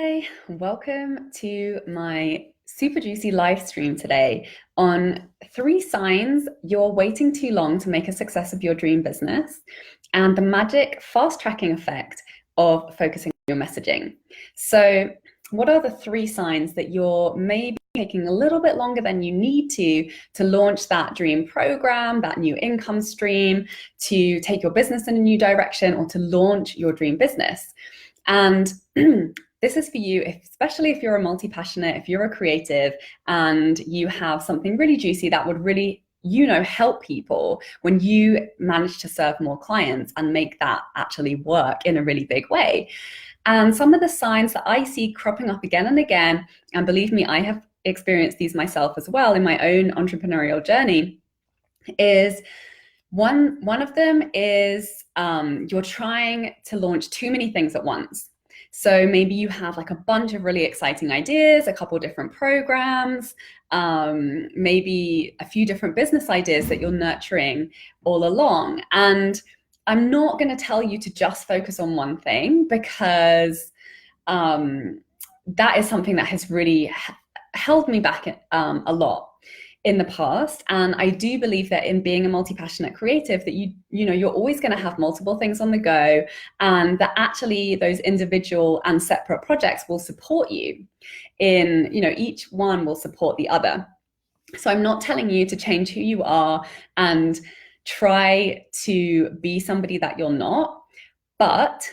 Hey, welcome to my super juicy live stream today on 3 signs you're waiting too long to make a success of your dream business and the magic fast tracking effect of focusing on your messaging. So, what are the 3 signs that you're maybe taking a little bit longer than you need to launch that dream program, that new income stream, to take your business in a new direction, or to launch your dream business? And this is for you, especially if you're a multi-passionate, if you're a creative and you have something really juicy that would really, help people when you manage to serve more clients and make that actually work in a really big way. And some of the signs that I see cropping up again and again, and believe me, I have experienced these myself as well in my own entrepreneurial journey, is one of them is you're trying to launch too many things at once. So maybe you have like a bunch of really exciting ideas, a couple different programs, maybe a few different business ideas that you're nurturing all along. And I'm not going to tell you to just focus on one thing, because that is something that has really held me back a lot in the past. And I do believe that in being a multi-passionate creative, that you're always going to have multiple things on the go, and that actually those individual and separate projects will support you in, each one will support the other. So I'm not telling you to change who you are and try to be somebody that you're not, but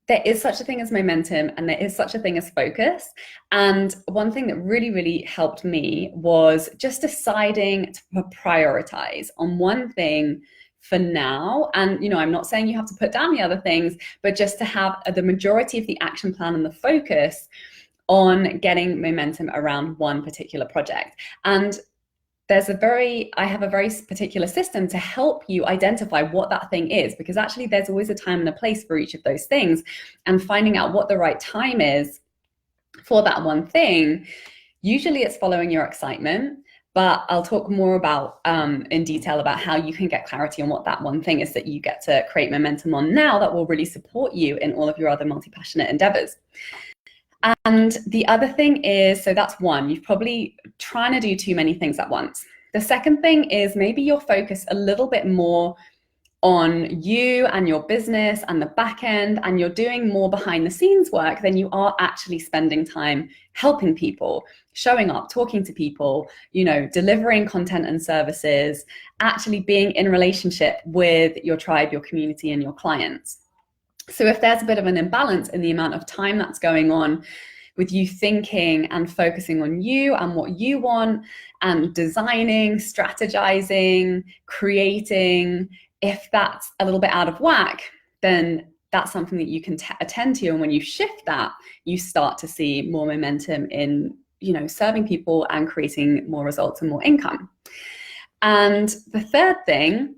there is such a thing as momentum and there is such a thing as focus. And one thing that really, really helped me was just deciding to prioritize on one thing for now. And, I'm not saying you have to put down the other things, but just to have the majority of the action plan and the focus on getting momentum around one particular project. And I have a very particular system to help you identify what that thing is, because actually there's always a time and a place for each of those things, and finding out what the right time is for that one thing. Usually it's following your excitement, but I'll talk more about in detail about how you can get clarity on what that one thing is that you get to create momentum on now that will really support you in all of your other multi-passionate endeavors. And the other thing is, so that's one, you're probably trying to do too many things at once. The second thing is maybe you're focused a little bit more on you and your business and the back end, and you're doing more behind the scenes work than you are actually spending time helping people, showing up, talking to people, delivering content and services, actually being in relationship with your tribe, your community, and your clients. So if there's a bit of an imbalance in the amount of time that's going on with you thinking and focusing on you and what you want, and designing, strategizing, creating, if that's a little bit out of whack, then that's something that you can attend to. And when you shift that, you start to see more momentum in, serving people and creating more results and more income. And the third thing,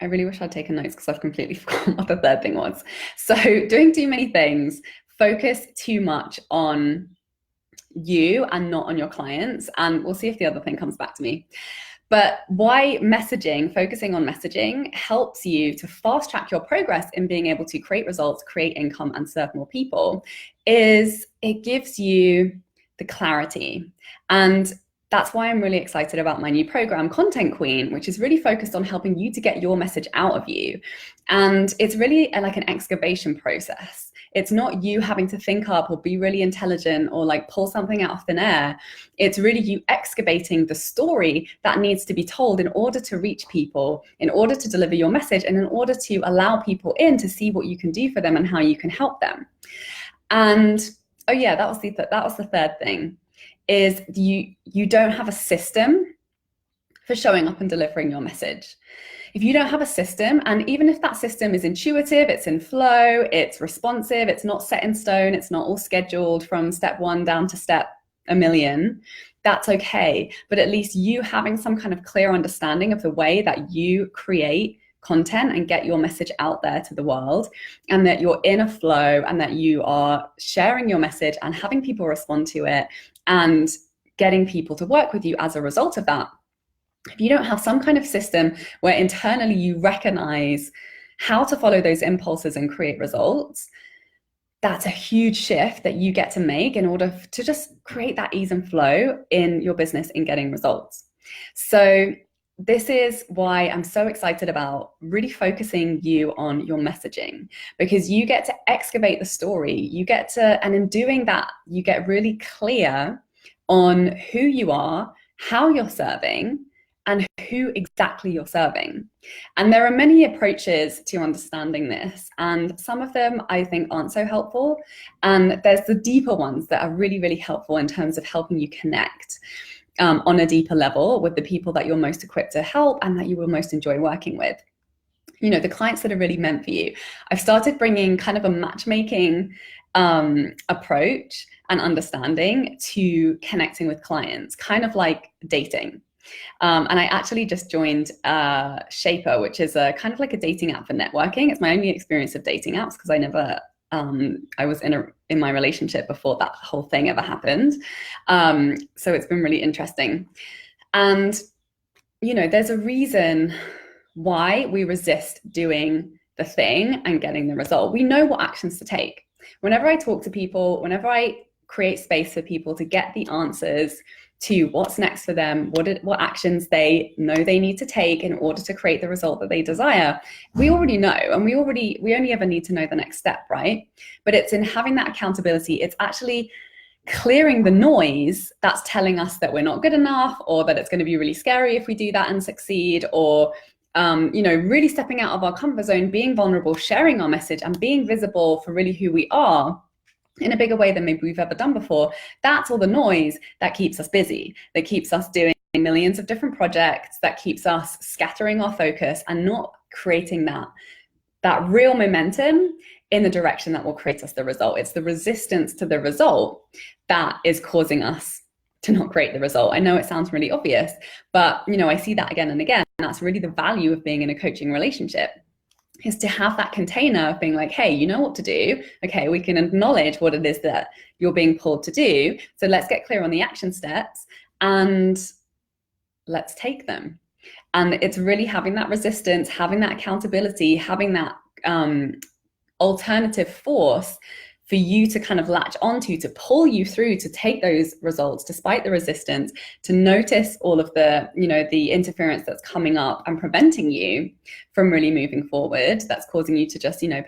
I really wish I'd taken notes because I've completely forgotten what the third thing was. So doing too many things, focus too much on you and not on your clients. And we'll see if the other thing comes back to me. But why focusing on messaging helps you to fast track your progress in being able to create results, create income, and serve more people, is it gives you the clarity. And that's why I'm really excited about my new program, Content Queen, which is really focused on helping you to get your message out of you. And it's really like an excavation process. It's not you having to think up or be really intelligent or like pull something out of thin air. It's really you excavating the story that needs to be told in order to reach people, in order to deliver your message, and in order to allow people in to see what you can do for them and how you can help them. And oh yeah, that was the third thing, is you don't have a system for showing up and delivering your message. If you don't have a system, and even if that system is intuitive, it's in flow, it's responsive, it's not set in stone, it's not all scheduled from step 1 down to step 1,000,000, that's okay. But at least you having some kind of clear understanding of the way that you create content and get your message out there to the world, and that you're in a flow, and that you are sharing your message and having people respond to it and getting people to work with you as a result of that. If you don't have some kind of system where internally you recognize how to follow those impulses and create results, that's a huge shift that you get to make in order to just create that ease and flow in your business in getting results. So this is why I'm so excited about really focusing you on your messaging, because you get to excavate the story. You get to, and in doing that, you get really clear on who you are, how you're serving, and who exactly you're serving. And there are many approaches to understanding this, and some of them I think aren't so helpful. And there's the deeper ones that are really, really helpful in terms of helping you connect on a deeper level with the people that you're most equipped to help and that you will most enjoy working with. You know, the clients that are really meant for you. I've started bringing kind of a matchmaking approach and understanding to connecting with clients, kind of like dating. And I actually just joined Shaper, which is a kind of like a dating app for networking. It's my only experience of dating apps because I was in my relationship before that whole thing ever happened. So it's been really interesting. And, you know, there's a reason why we resist doing the thing and getting the result. We know what actions to take. Whenever I talk to people, whenever I create space for people to get the answers to what's next for them, what actions they know they need to take in order to create the result that they desire, we already know, and we only ever need to know the next step, right? But it's in having that accountability. It's actually clearing the noise that's telling us that we're not good enough, or that it's going to be really scary if we do that and succeed, or you know, really stepping out of our comfort zone, being vulnerable, sharing our message, and being visible for really who we are in a bigger way than maybe we've ever done before. That's all the noise that keeps us busy, that keeps us doing millions of different projects, that keeps us scattering our focus and not creating that real momentum in the direction that will create us the result. It's the resistance to the result that is causing us to not create the result. I know it sounds really obvious, but you know, I see that again and again. And that's really the value of being in a coaching relationship, is to have that container of being like, hey, you know what to do. Okay, we can acknowledge what it is that you're being pulled to do. So let's get clear on the action steps and let's take them. And it's really having that resistance, having that accountability, having that alternative force for you to kind of latch onto, to pull you through, to take those results despite the resistance, to notice all of the, you know, the interference that's coming up and preventing you from really moving forward, that's causing you to just, you know,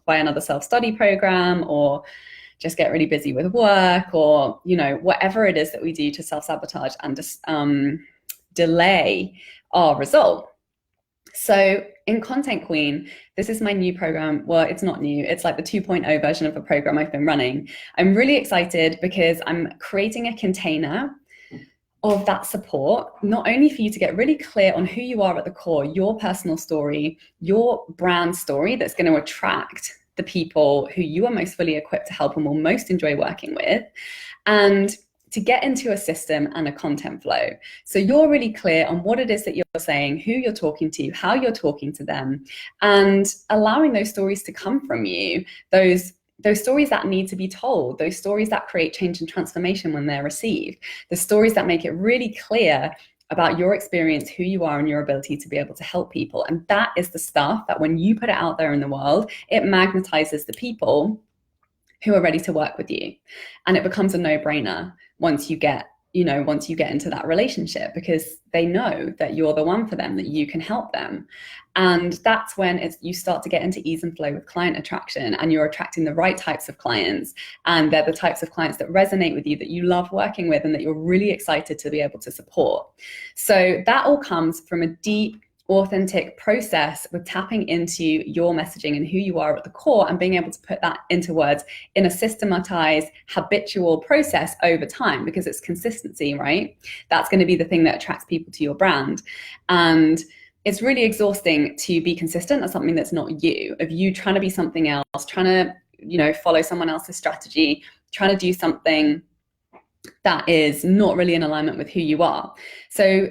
buy another self-study program, or just get really busy with work, or, you know, whatever it is that we do to self-sabotage and just delay our result. So in Content Queen, this is my new program. Well, it's not new. It's like the 2.0 version of a program I've been running. I'm really excited because I'm creating a container of that support, not only for you to get really clear on who you are at the core, your personal story, your brand story that's going to attract the people who you are most fully equipped to help and will most enjoy working with, and to get into a system and a content flow. So you're really clear on what it is that you're saying, who you're talking to, how you're talking to them, and allowing those stories to come from you, those stories that need to be told, those stories that create change and transformation when they're received, the stories that make it really clear about your experience, who you are, and your ability to be able to help people. And that is the stuff that when you put it out there in the world, it magnetizes the people who are ready to work with you. And it becomes a no-brainer once you get into that relationship, because they know that you're the one for them, that you can help them. And that's when you start to get into ease and flow with client attraction, and you're attracting the right types of clients, and they're the types of clients that resonate with you, that you love working with, and that you're really excited to be able to support. So that all comes from a deep, authentic process with tapping into your messaging and who you are at the core, and being able to put that into words in a systematized, habitual process over time, because it's consistency, right? That's going to be the thing that attracts people to your brand. And it's really exhausting to be consistent at something that's not you, of you trying to be something else, trying to, you know, follow someone else's strategy, trying to do something that is not really in alignment with who you are. So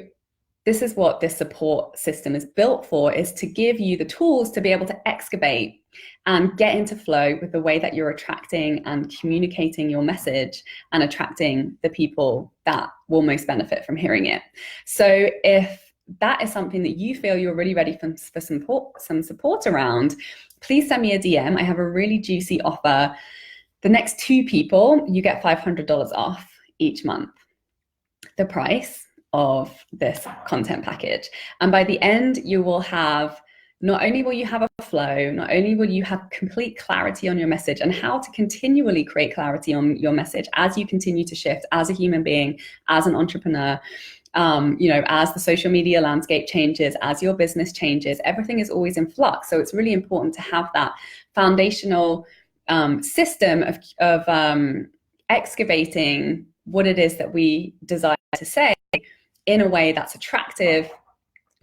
this is what this support system is built for, is to give you the tools to be able to excavate and get into flow with the way that you're attracting and communicating your message, and attracting the people that will most benefit from hearing it. So if that is something that you feel you're really ready for some support around, please send me a DM. I have a really juicy offer. The next 2 people, you get $500 off each month, the price of this content package. And by the end, you will have, not only will you have a flow, not only will you have complete clarity on your message and how to continually create clarity on your message as you continue to shift as a human being, as an entrepreneur, as the social media landscape changes, as your business changes, everything is always in flux. So it's really important to have that foundational system of excavating what it is that we desire to say in a way that's attractive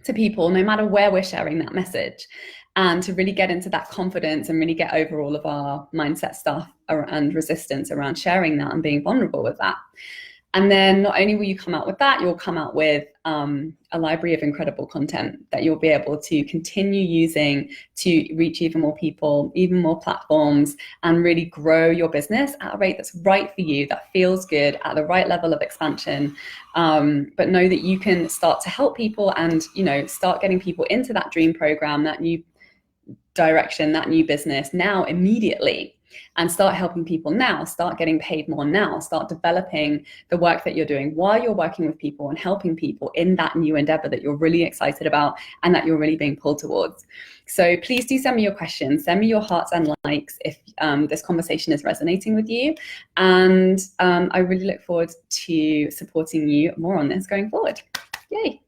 to people, no matter where we're sharing that message, and to really get into that confidence and really get over all of our mindset stuff and resistance around sharing that and being vulnerable with that. And then not only will you come out with that, you'll come out with a library of incredible content that you'll be able to continue using to reach even more people, even more platforms, and really grow your business at a rate that's right for you, that feels good, at the right level of expansion. But know that you can start to help people and, start getting people into that dream program, that new direction, that new business now, immediately. And start helping people now, start getting paid more now, start developing the work that you're doing while you're working with people and helping people in that new endeavor that you're really excited about and that you're really being pulled towards. So please do send me your questions, send me your hearts and likes if this conversation is resonating with you. And I really look forward to supporting you more on this going forward. Yay.